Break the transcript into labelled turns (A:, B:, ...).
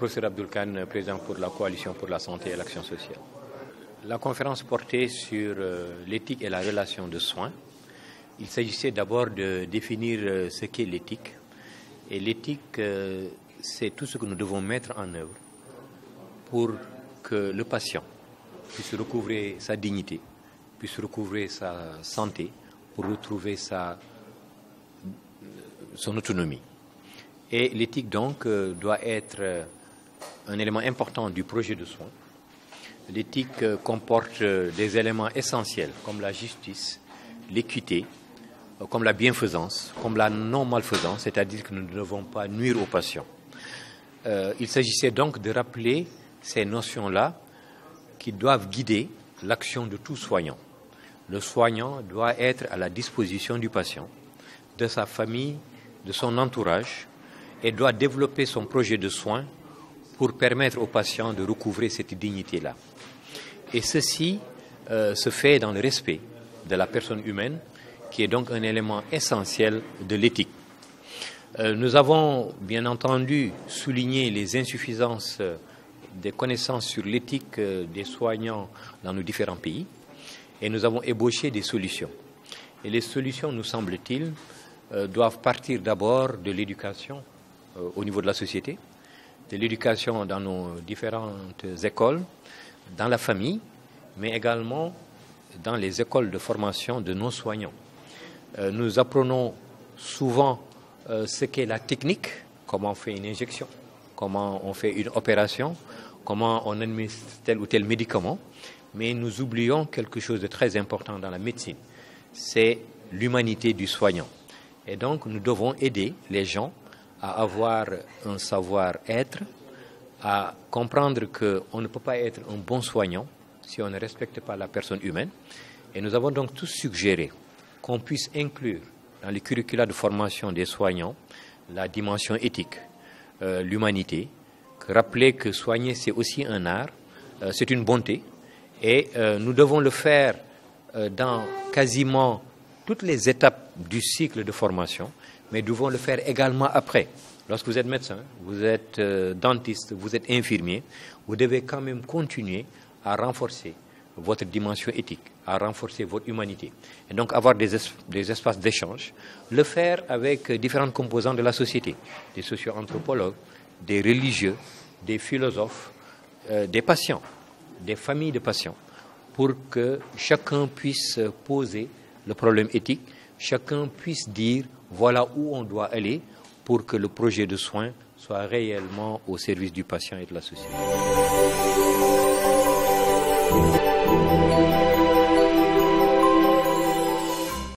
A: professeur Abdoul Kane, président pour la Coalition pour la santé et l'action sociale. La conférence portait sur l'éthique et la relation de soins. Il s'agissait d'abord de définir ce qu'est l'éthique. Et l'éthique, c'est tout ce que nous devons mettre en œuvre pour que le patient puisse recouvrer sa dignité, puisse recouvrer sa santé, pour retrouver son autonomie. Et l'éthique, donc, doit être un élément important du projet de soins. L'éthique comporte des éléments essentiels comme la justice, l'équité, comme la bienfaisance, comme la non-malfaisance, c'est-à-dire que nous ne devons pas nuire aux patients. Il s'agissait donc de rappeler ces notions-là qui doivent guider l'action de tout soignant. Le soignant doit être à la disposition du patient, de sa famille, de son entourage, et doit développer son projet de soins pour permettre au patient de recouvrer cette dignité-là. Et ceci se fait dans le respect de la personne humaine, qui est donc un élément essentiel de l'éthique. Nous avons bien entendu souligné les insuffisances des connaissances sur l'éthique des soignants dans nos différents pays, et nous avons ébauché des solutions. Et les solutions, nous semble-t-il, doivent partir d'abord de l'éducation au niveau de la société, de l'éducation dans nos différentes écoles, dans la famille, mais également dans les écoles de formation de nos soignants. Nous apprenons souvent ce qu'est la technique, comment on fait une injection, comment on fait une opération, comment on administre tel ou tel médicament, mais nous oublions quelque chose de très important dans la médecine, c'est l'humanité du soignant. Et donc nous devons aider les gens à avoir un savoir-être, à comprendre qu'on ne peut pas être un bon soignant si on ne respecte pas la personne humaine. Et nous avons donc tous suggéré qu'on puisse inclure dans les curricula de formation des soignants la dimension éthique, l'humanité, rappeler que soigner c'est aussi un art, c'est une bonté, et nous devons le faire dans quasiment toutes les étapes du cycle de formation, mais nous devons le faire également après. Lorsque vous êtes médecin, vous êtes dentiste, vous êtes infirmier, vous devez quand même continuer à renforcer votre dimension éthique, à renforcer votre humanité. Et donc avoir des espaces d'échange, le faire avec différentes composantes de la société, des socio-anthropologues, des religieux, des philosophes, des patients, des familles de patients, pour que chacun puisse poser le problème éthique, chacun puisse dire voilà où on doit aller pour que le projet de soins soit réellement au service du patient et de la société.